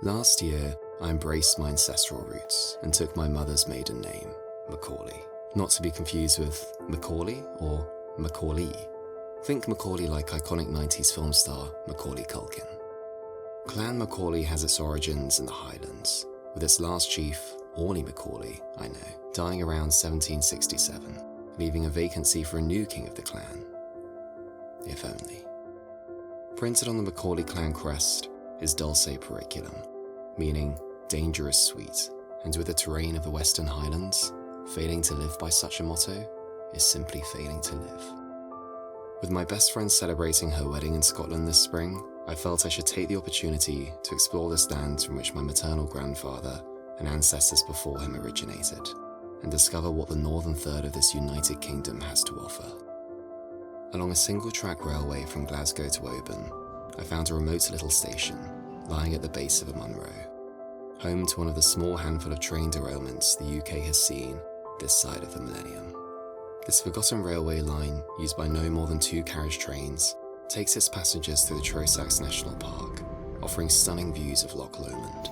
Last year, I embraced my ancestral roots and took my mother's maiden name, Macaulay. Not to be confused with Macaulay or Macaulay. Think Macaulay like iconic 90s film star Macaulay Culkin. Clan Macaulay has its origins in the Highlands, with its last chief, Orny Macaulay, I know, dying around 1767, leaving a vacancy for a new king of the clan. If only. Printed on the Macaulay clan crest is Dulce Periculum, meaning dangerous sweet, and with the terrain of the Western Highlands, failing to live by such a motto is simply failing to live. With my best friend celebrating her wedding in Scotland this spring, I felt I should take the opportunity to explore this land from which my maternal grandfather and ancestors before him originated, and discover what the northern third of this united kingdom has to offer. Along a single-track railway from Glasgow to Oban, I found a remote little station lying at the base of a Munro, home to one of the small handful of train derailments the UK has seen this side of the millennium. This forgotten railway line, used by no more than 2 carriage trains, takes its passengers through the Trossachs National Park, offering stunning views of Loch Lomond.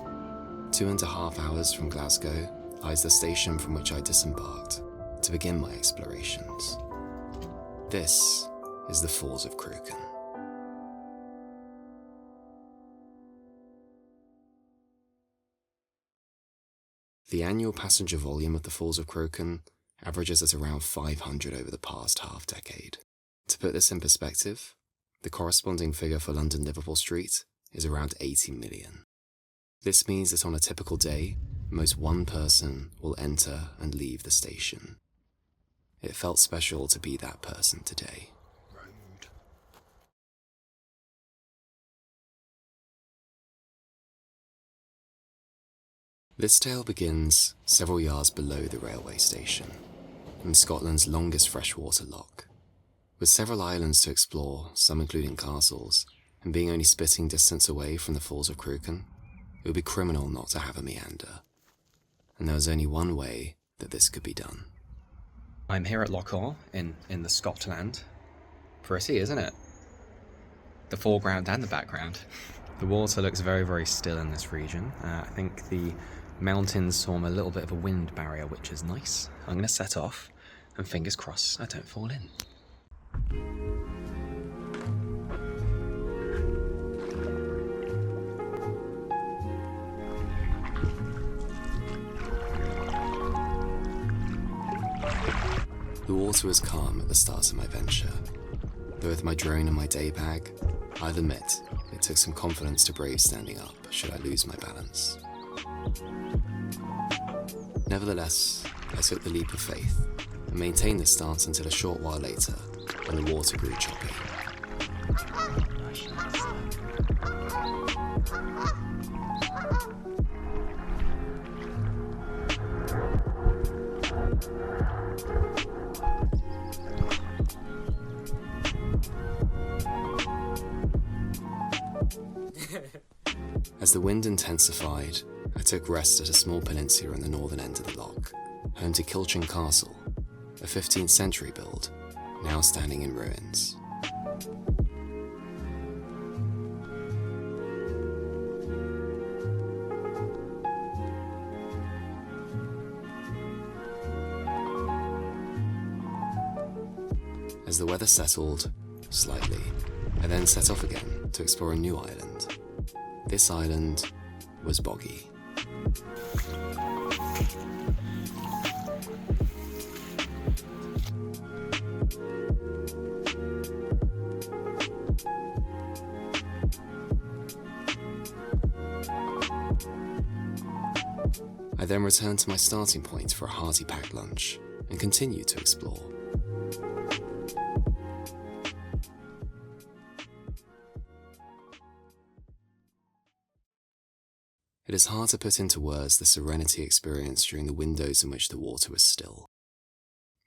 2.5 hours from Glasgow lies the station from which I disembarked to begin my explorations. This is the Falls of Crooken. The annual passenger volume of the Falls of Crooken averages at around 500 over the past half-decade. To put this in perspective, the corresponding figure for London Liverpool Street is around 80 million. This means that on a typical day, most one person will enter and leave the station. It felt special to be that person today. This tale begins several yards below the railway station, in Scotland's longest freshwater loch. With several islands to explore, some including castles, and being only spitting distance away from the Falls of Crooken, it would be criminal not to have a meander. And there was only one way that this could be done. I'm here at Loch Awe in the Scotland. Pretty, isn't it? The foreground and the background. The water looks very, very still in this region. I think the mountains form a little bit of a wind barrier, which is nice. I'm going to set off, and fingers crossed I don't fall in. The water was calm at the start of my venture, though with my drone and my day bag, I'll admit it took some confidence to brave standing up should I lose my balance. Nevertheless, I took the leap of faith and maintained this stance until a short while later, when the water grew choppy. As the wind intensified, I took rest at a small peninsula on the northern end of the loch, home to Kilchin Castle, a 15th century build, now standing in ruins. As the weather settled, slightly, I then set off again to explore a new island. This island was boggy. I then returned to my starting point for a hearty packed lunch and continued to explore. It is hard to put into words the serenity experienced during the windows in which the water was still.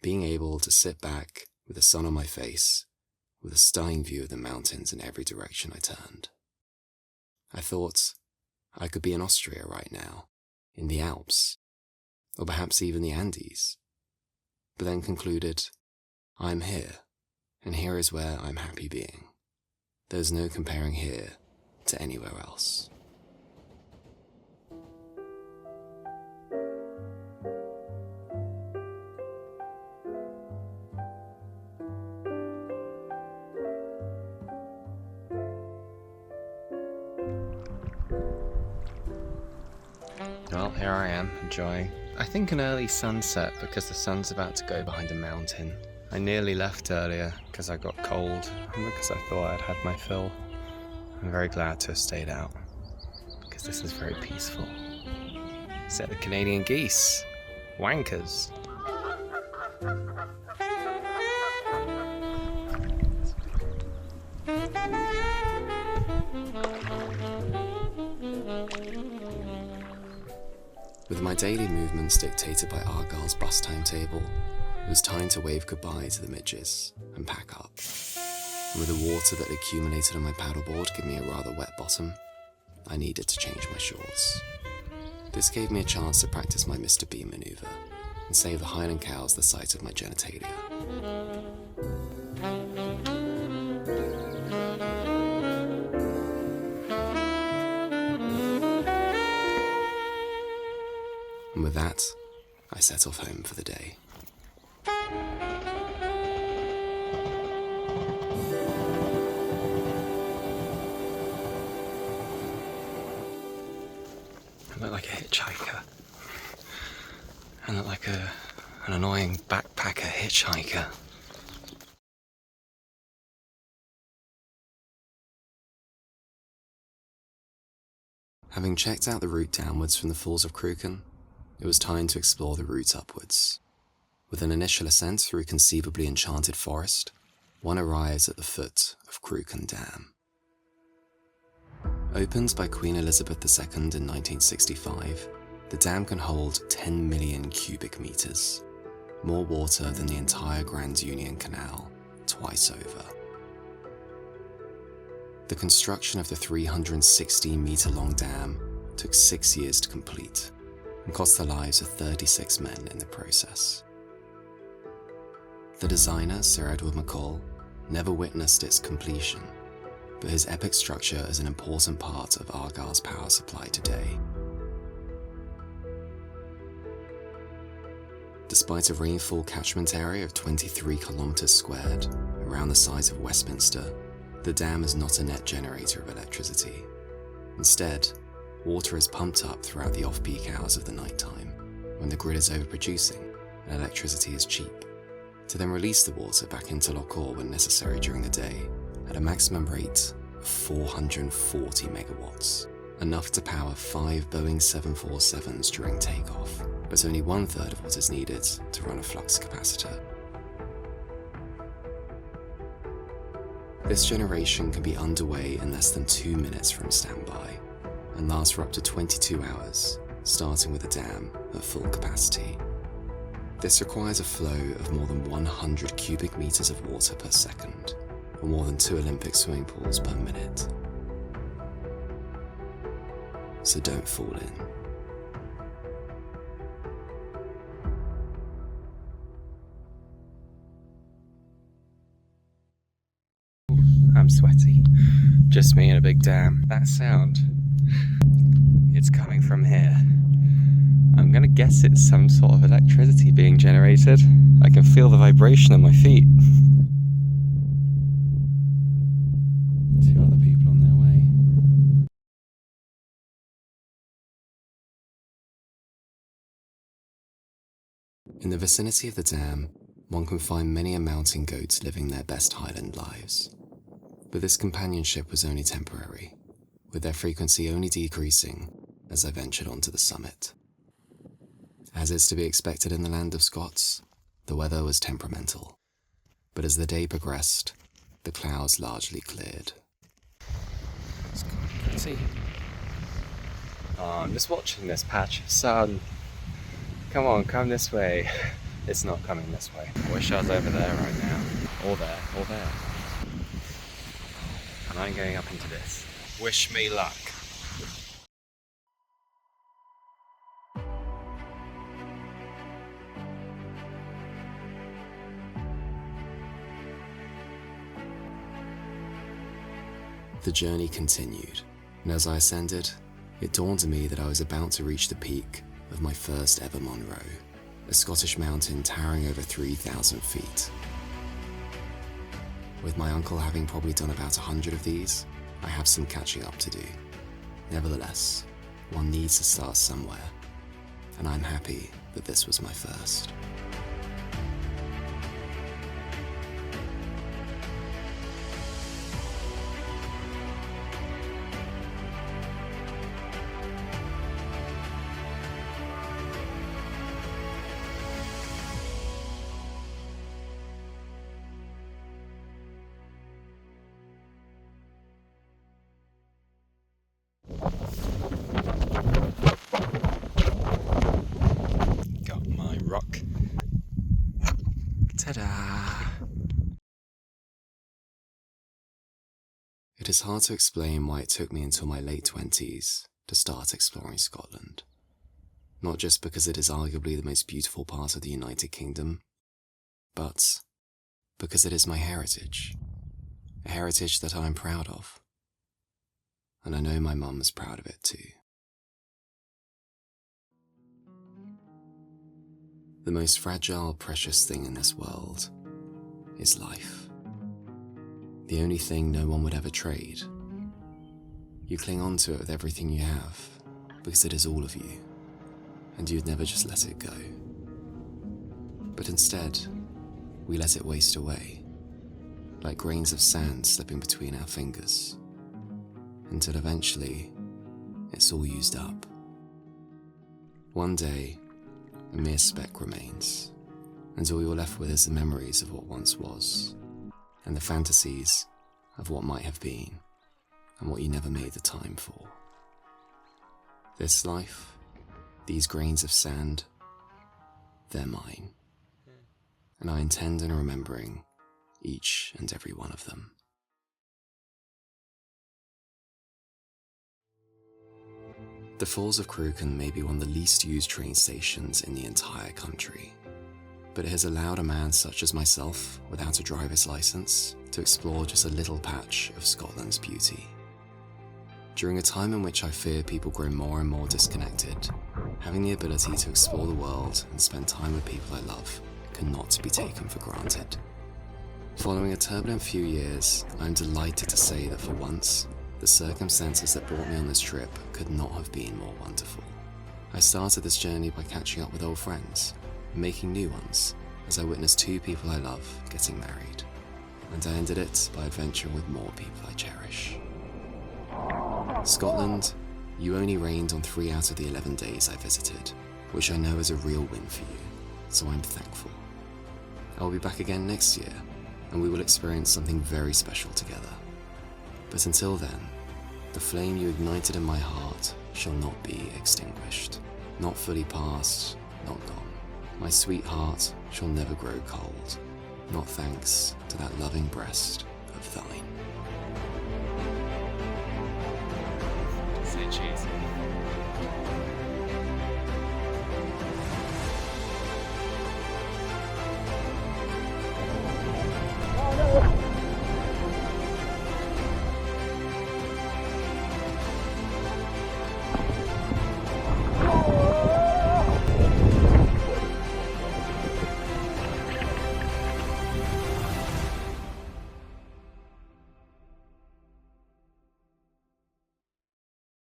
Being able to sit back with the sun on my face, with a stunning view of the mountains in every direction I turned. I thought I could be in Austria right now, in the Alps, or perhaps even the Andes, but then concluded, I'm here, and here is where I'm happy being. There's no comparing here to anywhere else. Well, here I am, enjoying, I think, an early sunset because the sun's about to go behind a mountain. I nearly left earlier because I got cold and because I thought I'd had my fill. I'm very glad to have stayed out because this is very peaceful. Set the Canadian geese. Wankers. With my daily movements dictated by Argyle's bus timetable, it was time to wave goodbye to the midges and pack up. And with the water that accumulated on my paddleboard giving me a rather wet bottom, I needed to change my shorts. This gave me a chance to practice my Mr. Bean maneuver and save the Highland cows the sight of my genitalia. And with that, I set off home for the day. I look like a hitchhiker. I look like an annoying backpacker hitchhiker. Having checked out the route downwards from the Falls of Cruachan, it was time to explore the route upwards. With an initial ascent through a conceivably enchanted forest, one arrives at the foot of Cruachan Dam. Opened by Queen Elizabeth II in 1965, the dam can hold 10 million cubic meters, more water than the entire Grand Union Canal, twice over. The construction of the 316-meter-long dam took 6 years to complete and cost the lives of 36 men in the process. The designer, Sir Edward McCall, never witnessed its completion, but his epic structure is an important part of Argyle's power supply today. Despite a rainfall catchment area of 23 kilometers squared around the size of Westminster, the dam is not a net generator of electricity. Instead, water is pumped up throughout the off-peak hours of the nighttime, when the grid is overproducing and electricity is cheap, to then release the water back into Loch Awe when necessary during the day at a maximum rate of 440 megawatts, enough to power 5 Boeing 747s during takeoff, but only 1/3 of what is needed to run a flux capacitor. This generation can be underway in less than 2 minutes from standby and lasts for up to 22 hours, starting with the dam at full capacity. This requires a flow of more than 100 cubic meters of water per second, or more than 2 Olympic swimming pools per minute. So don't fall in. I'm sweaty. Just me in a big dam. That sound, it's coming from here. I'm gonna guess it's some sort of electricity being generated. I can feel the vibration on my feet. 2 other people on their way. In the vicinity of the dam, one can find many a mountain goat living their best Highland lives. But this companionship was only temporary, with their frequency only decreasing as I ventured onto the summit. As is to be expected in the land of Scots, the weather was temperamental, but as the day progressed, the clouds largely cleared. It's quite pretty. Oh, I'm just watching this patch of sun. Come on, come this way. It's not coming this way. I wish I was over there right now. Or there, or there. And I'm going up into this. Wish me luck. The journey continued, and as I ascended, it dawned on me that I was about to reach the peak of my first ever Monro, a Scottish mountain towering over 3,000 feet. With my uncle having probably done about 100 of these, I have some catching up to do. Nevertheless, one needs to start somewhere, and I'm happy that this was my first. Got my rock. Ta-da! It is hard to explain why it took me until my late 20s to start exploring Scotland. Not just because it is arguably the most beautiful part of the United Kingdom, but because it is my heritage. A heritage that I am proud of. And I know my mum is proud of it too. The most fragile, precious thing in this world is life. The only thing no one would ever trade. You cling on to it with everything you have, because it is all of you, and you'd never just let it go. But instead, we let it waste away, like grains of sand slipping between our fingers, until eventually, it's all used up. One day, a mere speck remains, and all you're left with is the memories of what once was, and the fantasies of what might have been, and what you never made the time for. This life, these grains of sand, they're mine, and I intend on remembering each and every one of them. The Falls of Cruachan may be one of the least used train stations in the entire country, but it has allowed a man such as myself, without a driver's license, to explore just a little patch of Scotland's beauty. During a time in which I fear people grow more and more disconnected, having the ability to explore the world and spend time with people I love cannot be taken for granted. Following a turbulent few years, I am delighted to say that for once, the circumstances that brought me on this trip could not have been more wonderful. I started this journey by catching up with old friends, and making new ones, as I witnessed two people I love getting married, and I ended it by adventuring with more people I cherish. Scotland, you only rained on 3 out of the 11 days I visited, which I know is a real win for you, so I'm thankful. I will be back again next year, and we will experience something very special together. But until then, the flame you ignited in my heart shall not be extinguished, not fully past, not gone. My sweetheart shall never grow cold, not thanks to that loving breast of thine. Say cheese.